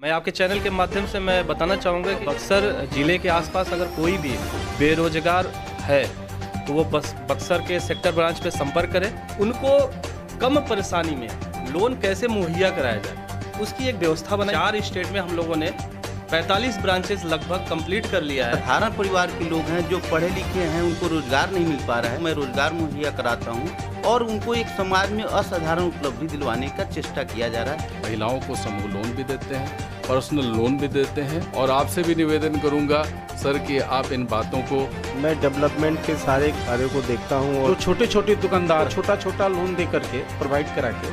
मैं आपके चैनल के माध्यम से मैं बताना चाहूँगा कि बक्सर ज़िले के आसपास अगर कोई भी बेरोजगार है तो वो बस बक्सर के सेक्टर ब्रांच पे संपर्क करें। उनको कम परेशानी में लोन कैसे मुहैया कराया जाए उसकी एक व्यवस्था बनाई। 4 स्टेट में हम लोगों ने 45 ब्रांचेस लगभग कंप्लीट कर लिया है। साधारण परिवार के लोग हैं जो पढ़े लिखे हैं, उनको रोजगार नहीं मिल पा रहा है। मैं रोजगार मुहैया कराता हूं और उनको एक समाज में असाधारण उपलब्धि दिलवाने का चेष्टा किया जा रहा है। महिलाओं को समूह लोन भी देते हैं, पर्सनल लोन भी देते हैं। और आपसे भी निवेदन करूंगा सर कि आप इन बातों को, मैं डेवलपमेंट के सारे कार्यों को देखता हूं और छोटे छोटे दुकानदार छोटा छोटा लोन दे करके प्रोवाइड करा के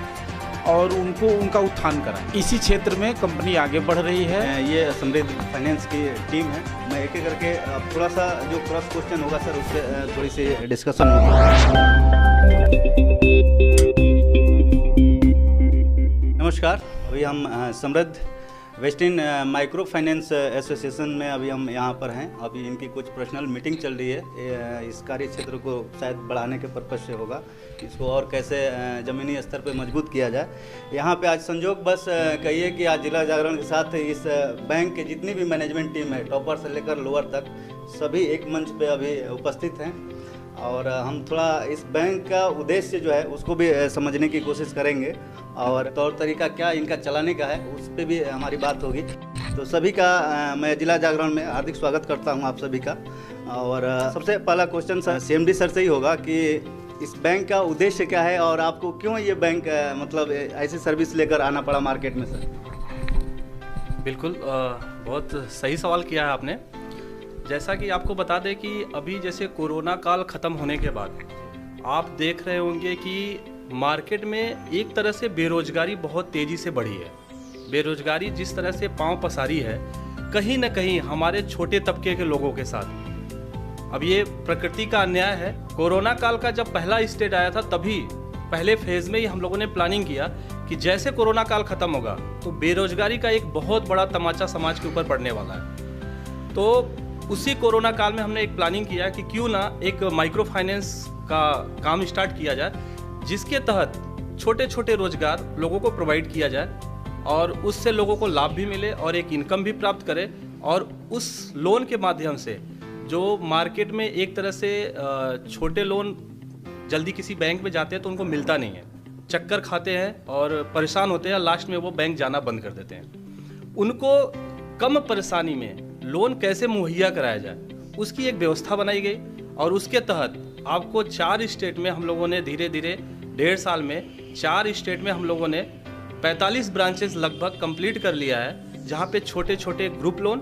और उनको उनका उत्थान कराएं। इसी क्षेत्र में कंपनी आगे बढ़ रही है। ये समृद्ध फाइनेंस की टीम है। मैं एक एक करके थोड़ा सा जो क्रॉस क्वेश्चन होगा सर उससे थोड़ी सी डिस्कशन होगी। नमस्कार, अभी हम समृद्ध वेस्टर्न माइक्रो फाइनेंस एसोसिएशन में अभी हम यहाँ पर हैं। अभी इनकी कुछ पर्सनल मीटिंग चल रही है। इस कार्य क्षेत्र को शायद बढ़ाने के पर्पज़ से होगा, इसको और कैसे ज़मीनी स्तर पर मजबूत किया जाए। यहाँ पे आज संजोग बस कहिए कि आज जिला जागरण के साथ इस बैंक के जितनी भी मैनेजमेंट टीम है, टॉपर से लेकर लोअर तक, सभी एक मंच पे अभी उपस्थित हैं और हम थोड़ा इस बैंक का उद्देश्य जो है उसको भी समझने की कोशिश करेंगे और तौर तरीका क्या इनका चलाने का है उस पर भी हमारी बात होगी। तो सभी का मैं जिला जागरण में हार्दिक स्वागत करता हूं आप सभी का। और सबसे पहला क्वेश्चन सर सीएमडी सर से ही होगा कि इस बैंक का उद्देश्य क्या है और आपको क्यों ये बैंक मतलब ऐसी सर्विस लेकर आना पड़ा मार्केट में सर? बिल्कुल, बहुत सही सवाल किया है आपने। जैसा कि आपको बता दें कि अभी जैसे कोरोना काल ख़त्म होने के बाद आप देख रहे होंगे कि मार्केट में एक तरह से बेरोजगारी बहुत तेज़ी से बढ़ी है। बेरोजगारी जिस तरह से पांव पसारी है कहीं ना कहीं हमारे छोटे तबके के लोगों के साथ। अब ये प्रकृति का अन्याय है। कोरोना काल का जब पहला स्टेज आया था तभी पहले फेज़ में ही हम लोगों ने प्लानिंग किया कि जैसे कोरोना काल ख़त्म होगा तो बेरोजगारी का एक बहुत बड़ा तमाचा समाज के ऊपर पड़ने वाला है। तो उसी कोरोना काल में हमने एक प्लानिंग किया कि क्यों ना एक माइक्रो फाइनेंस का काम स्टार्ट किया जाए, जिसके तहत छोटे छोटे रोजगार लोगों को प्रोवाइड किया जाए और उससे लोगों को लाभ भी मिले और एक इनकम भी प्राप्त करें। और उस लोन के माध्यम से जो मार्केट में एक तरह से छोटे लोन जल्दी किसी बैंक में जाते हैं तो उनको मिलता नहीं है, चक्कर खाते हैं और परेशान होते हैं, लास्ट में वो बैंक जाना बंद कर देते हैं। उनको कम परेशानी में लोन कैसे मुहैया कराया जाए उसकी एक व्यवस्था बनाई गई और उसके तहत आपको 4 स्टेट में हम लोगों ने धीरे धीरे 1.5 साल में 4 स्टेट में हम लोगों ने 45 ब्रांचेस लगभग कंप्लीट कर लिया है, जहाँ पे छोटे छोटे ग्रुप लोन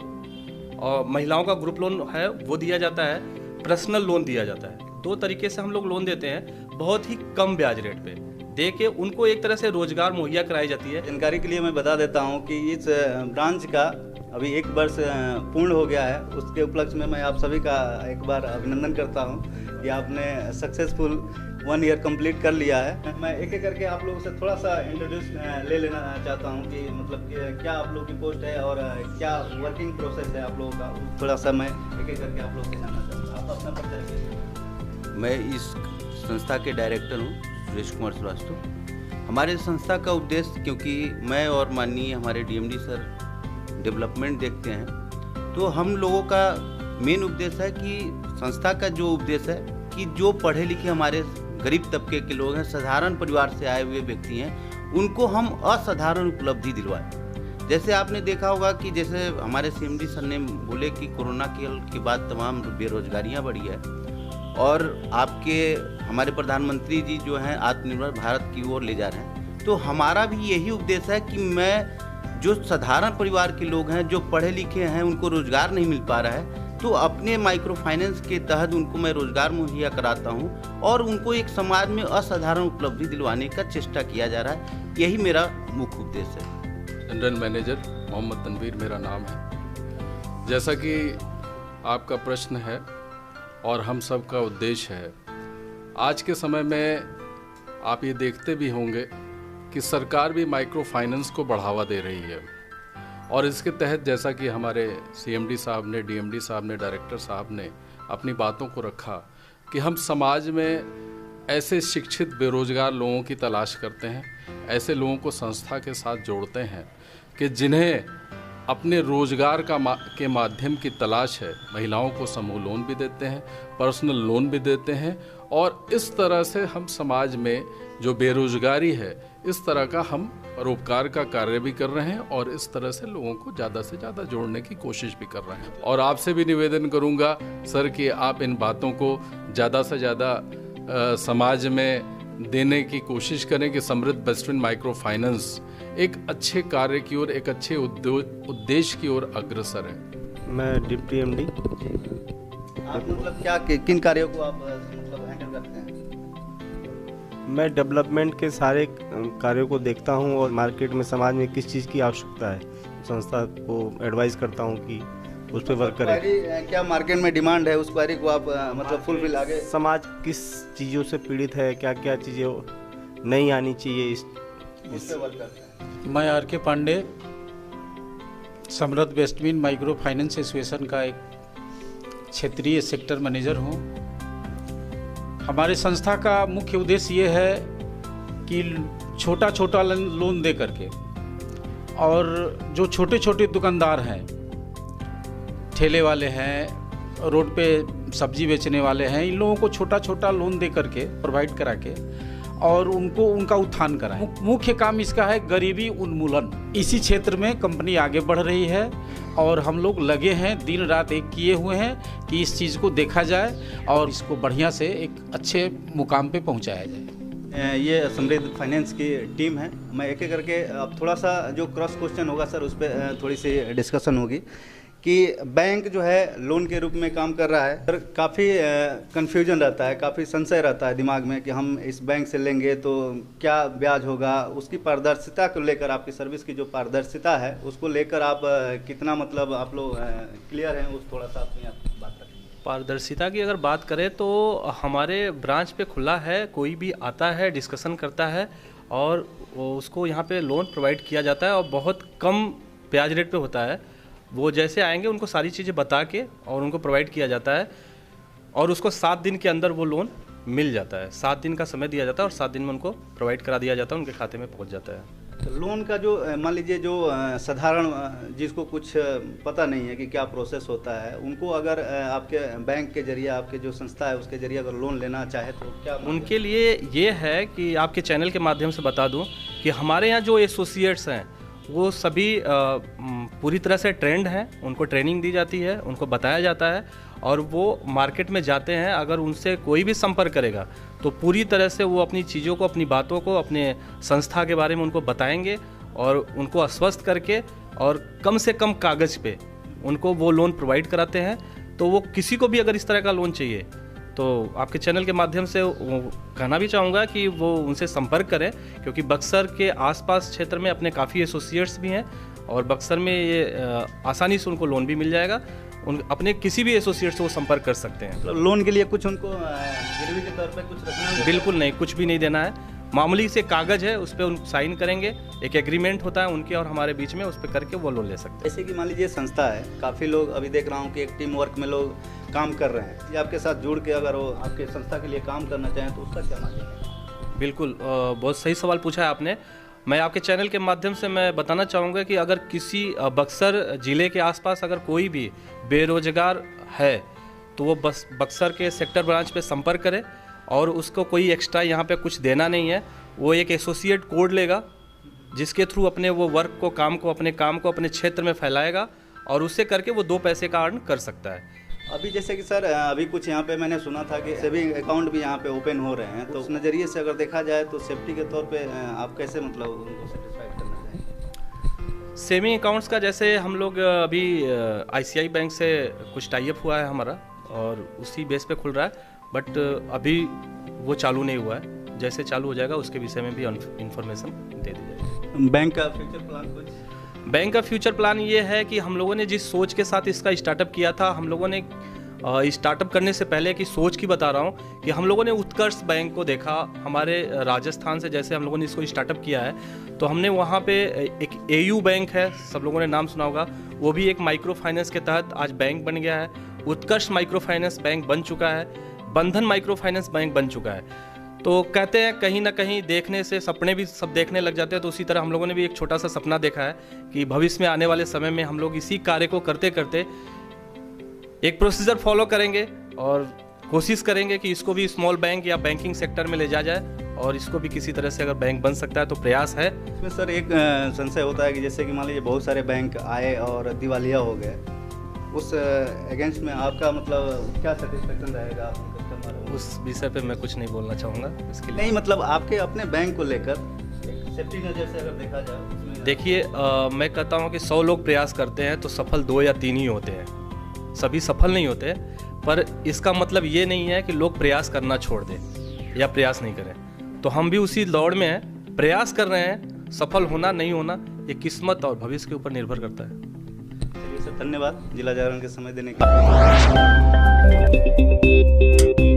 और महिलाओं का ग्रुप लोन है वो दिया जाता है, पर्सनल लोन दिया जाता है। 2 तरीके से हम लोग लोन देते हैं, बहुत ही कम ब्याज रेट पे दे के उनको एक तरह से रोजगार मुहैया कराई जाती है। जानकारी के लिए मैं बता देता हूँ कि इस ब्रांच का अभी 1 वर्ष पूर्ण हो गया है। उसके उपलक्ष्य में मैं आप सभी का एक बार अभिनंदन करता हूँ कि आपने सक्सेसफुल 1 ईयर कंप्लीट कर लिया है। मैं एक एक करके आप लोगों से थोड़ा सा इंट्रोड्यूस ले लेना चाहता हूँ कि मतलब क्या आप लोगों की पोस्ट है और क्या वर्किंग प्रोसेस है आप लोगों का, थोड़ा सा मैं एक एक करके आप लोगों से जानना चाहता हूँ। आप अपना परिचय दीजिए। मैं इस संस्था के डायरेक्टर हूँ, सुरेश कुमार श्रीवास्तव। हमारे संस्था का उद्देश्य, क्योंकि मैं और माननीय हमारे डीएमडी सर डेवलपमेंट देखते हैं, तो हम लोगों का मेन उद्देश्य है कि संस्था का जो उद्देश्य है कि जो पढ़े लिखे हमारे गरीब तबके के लोग हैं, साधारण परिवार से आए हुए व्यक्ति हैं, उनको हम असाधारण उपलब्धि दिलवाएं। जैसे आपने देखा होगा कि जैसे हमारे सीएमडी सर ने बोले कि कोरोना के बाद तमाम बेरोजगारियां बढ़ी है और आपके हमारे प्रधानमंत्री जी जो हैं आत्मनिर्भर भारत की ओर ले जा रहे हैं। तो हमारा भी यही उद्देश्य है कि मैं जो साधारण परिवार के लोग हैं, जो पढ़े लिखे हैं, उनको रोजगार नहीं मिल पा रहा है, तो अपने माइक्रो फाइनेंस के तहत उनको मैं रोजगार मुहैया कराता हूं और उनको एक समाज में असाधारण उपलब्धि दिलवाने का चेष्टा किया जा रहा है। यही मेरा मुख्य उद्देश्य है। जनरल मैनेजर मोहम्मद तनवीर मेरा नाम है। जैसा कि आपका प्रश्न है और हम सब का उद्देश्य है, आज के समय में आप ये देखते भी होंगे कि सरकार भी माइक्रो फाइनेंस को बढ़ावा दे रही है और इसके तहत जैसा कि हमारे सीएमडी साहब ने, डीएमडी साहब ने, डायरेक्टर साहब ने अपनी बातों को रखा कि हम समाज में ऐसे शिक्षित बेरोजगार लोगों की तलाश करते हैं, ऐसे लोगों को संस्था के साथ जोड़ते हैं कि जिन्हें अपने रोजगार के माध्यम की तलाश है। महिलाओं को समूह लोन भी देते हैं, पर्सनल लोन भी देते हैं, और इस तरह से हम समाज में जो बेरोजगारी है, इस तरह का हम परोपकार का कार्य भी कर रहे हैं और इस तरह से लोगों को ज़्यादा से ज़्यादा जोड़ने की कोशिश भी कर रहे हैं। और आपसे भी निवेदन करूंगा सर कि आप इन बातों को ज़्यादा से ज़्यादा समाज में देने की कोशिश करें कि समृद्ध वेस्ट विंड माइक्रो फाइनेंस एक अच्छे कार्य की ओर, एक अच्छे उद्देश्य की ओर अग्रसर है। मैं डिप्टी एमडी। आप मतलब क्या किन कार्यों को आप मतलब हैंडल करते हैं? मैं डेवलपमेंट के सारे कार्यों को देखता हूं और मार्केट में समाज में किस चीज़ की आवश्यकता है, संस्था को एडवाइस करता हूं कि उस पर वर्क करें। क्या मार्केट में डिमांड है, उस क्वेरी को आप मतलब फुलफिल आगे समाज किस चीज़ों से पीड़ित है, क्या क्या चीज़ें नहीं आनी चाहिए, उस पे वर्क करते हैं। मैं आर के पांडे, समृद्ध west wind micro finance association का एक क्षेत्रीय सेक्टर मैनेजर हूँ। हमारे संस्था का मुख्य उद्देश्य ये है कि छोटा छोटा लोन दे करके, और जो छोटे छोटे दुकानदार हैं, ठेले वाले हैं, रोड पे सब्जी बेचने वाले हैं, इन लोगों को छोटा छोटा लोन दे करके प्रोवाइड करा के और उनको उनका उत्थान कराएं। मुख्य काम इसका है गरीबी उन्मूलन। इसी क्षेत्र में कंपनी आगे बढ़ रही है और हम लोग लगे हैं, दिन रात एक किए हुए हैं कि इस चीज़ को देखा जाए और इसको बढ़िया से एक अच्छे मुकाम पे पहुंचाया जाए। ये समृद्ध फाइनेंस की टीम है। मैं एक एक करके अब थोड़ा सा जो क्रॉस क्वेश्चन होगा सर, उस पर थोड़ी सी डिस्कशन होगी कि बैंक जो है लोन के रूप में काम कर रहा है। सर काफ़ी कन्फ्यूजन रहता है, काफ़ी संशय रहता है दिमाग में कि हम इस बैंक से लेंगे तो क्या ब्याज होगा, उसकी पारदर्शिता को लेकर, आपकी सर्विस की जो पारदर्शिता है उसको लेकर आप कितना मतलब आप लोग क्लियर हैं, उस थोड़ा सा अपनी बात रखें। पारदर्शिता की अगर बात करें तो हमारे ब्रांच पे खुला है, कोई भी आता है, डिस्कशन करता है और उसको यहाँ पे लोन प्रोवाइड किया जाता है और बहुत कम ब्याज रेट पे होता है। वो जैसे आएंगे उनको सारी चीज़ें बता के और उनको प्रोवाइड किया जाता है और उसको 7 दिन के अंदर वो लोन मिल जाता है। 7 दिन का समय दिया जाता है और 7 दिन में उनको प्रोवाइड करा दिया जाता है, उनके खाते में पहुंच जाता है। तो लोन का जो मान लीजिए जो साधारण जिसको कुछ पता नहीं है कि क्या प्रोसेस होता है, उनको अगर आपके बैंक के जरिए, आपके जो संस्था है उसके जरिए अगर लोन लेना चाहे तो क्या उनके लिए ये है कि आपके चैनल के माध्यम से बता दूं कि हमारे यहाँ जो एसोसिएट्स हैं वो सभी पूरी तरह से ट्रेंड हैं, उनको ट्रेनिंग दी जाती है, उनको बताया जाता है और वो मार्केट में जाते हैं। अगर उनसे कोई भी संपर्क करेगा तो पूरी तरह से वो अपनी चीज़ों को, अपनी बातों को, अपने संस्था के बारे में उनको बताएंगे और उनको आश्वस्त करके और कम से कम कागज़ पे उनको वो लोन प्रोवाइड कराते हैं। तो वो किसी को भी अगर इस तरह का लोन चाहिए तो आपके चैनल के माध्यम से कहना भी चाहूँगा कि वो उनसे संपर्क करें, क्योंकि बक्सर के आसपास क्षेत्र में अपने काफ़ी एसोसिएट्स भी हैं और बक्सर में ये आसानी से उनको लोन भी मिल जाएगा। उन अपने किसी भी एसोसिएट से वो संपर्क कर सकते हैं। मतलब लोन के लिए कुछ उनको गिरवी के तौर पे कुछ रखना है? बिल्कुल नहीं, कुछ भी नहीं देना है। मामूली से कागज़ है, उस पर उन साइन करेंगे, एक एग्रीमेंट होता है उनके और हमारे बीच में, उस पर करके वो लोन ले सकते हैं। जैसे कि मान लीजिए संस्था है, काफ़ी लोग अभी देख रहा हूँ कि एक टीम वर्क में लोग काम कर रहे हैं, ये आपके साथ जुड़ के अगर वो आपके संस्था के लिए काम करना चाहें तो उसका क्या माध्यम है? बिल्कुल, बहुत सही सवाल पूछा है आपने। मैं आपके चैनल के माध्यम से मैं बताना चाहूँगा कि अगर किसी बक्सर ज़िले के आसपास अगर कोई भी बेरोजगार है तो वो बस बक्सर के सेक्टर ब्रांच पे संपर्क करे और उसको कोई एक्स्ट्रा यहाँ पे कुछ देना नहीं है। वो एक एसोसिएट कोड लेगा जिसके थ्रू अपने वो वर्क को, अपने काम को अपने क्षेत्र में फैलाएगा और उससे करके वो 2 पैसे का अर्न कर सकता है। अभी जैसे कि सर अभी कुछ यहाँ पे मैंने सुना था कि सेविंग अकाउंट भी यहाँ पे ओपन हो रहे हैं, तो उस नज़रिए से अगर देखा जाए तो सेफ्टी के तौर पे आप कैसे मतलब उनको सेटिस्फाइड करना चाहेंगे? सेविंग अकाउंट्स का जैसे हम लोग अभी ICICI बैंक से कुछ टाई अप हुआ है हमारा और उसी बेस पे खुल रहा है, बट अभी वो चालू नहीं हुआ है। जैसे चालू हो जाएगा उसके विषय में भी इन्फॉर्मेशन दे दी जाएगी। बैंक का फ्यूचर प्लान कुछ? बैंक का फ्यूचर प्लान ये है कि हम लोगों ने जिस सोच के साथ इसका स्टार्टअप किया था, हम लोगों ने स्टार्टअप करने से पहले की सोच की बता रहा हूँ कि हम लोगों ने उत्कर्ष बैंक को देखा हमारे राजस्थान से। जैसे हम लोगों ने इसको स्टार्टअप किया है तो हमने वहाँ पे एक AU बैंक है, सब लोगों ने नाम सुना होगा, वो भी एक माइक्रो फाइनेंस के तहत आज बैंक बन गया है। उत्कर्ष माइक्रो फाइनेंस बैंक बन चुका है, बंधन माइक्रो फाइनेंस बैंक बन चुका है। तो कहते हैं कहीं ना कहीं देखने से सपने भी सब देखने लग जाते हैं, तो उसी तरह हम लोगों ने भी एक छोटा सा सपना देखा है कि भविष्य में आने वाले समय में हम लोग इसी कार्य को करते करते एक प्रोसीजर फॉलो करेंगे और कोशिश करेंगे कि इसको भी स्मॉल बैंक या बैंकिंग सेक्टर में ले जाया जाए, और इसको भी किसी तरह से अगर बैंक बन सकता है तो प्रयास है। इसमें सर एक संशय होता है कि जैसे कि मान लीजिए बहुत सारे बैंक आए और दिवालिया हो गए, उस अगेंस्ट में आपका मतलब क्या सेटिस्फेक्शन रहेगा आपके कस्टमर? उस विषय पे मैं कुछ नहीं बोलना चाहूँगा इसके लिए। नहीं मतलब आपके अपने बैंक को लेकर सेफ्टी नज़र से अगर देखा जाए उसमें देखिए मैं कहता हूँ कि 100 लोग प्रयास करते हैं तो सफल 2 या 3 ही होते हैं, सभी सफल नहीं होते। पर इसका मतलब ये नहीं है कि लोग प्रयास करना छोड़ दें या प्रयास नहीं करें। तो हम भी उसी दौड़ में हैं, प्रयास कर रहे हैं। सफल होना नहीं होना ये किस्मत और भविष्य के ऊपर निर्भर करता है। चलिए सर, धन्यवाद जिला जागरण के समय देने के लिए।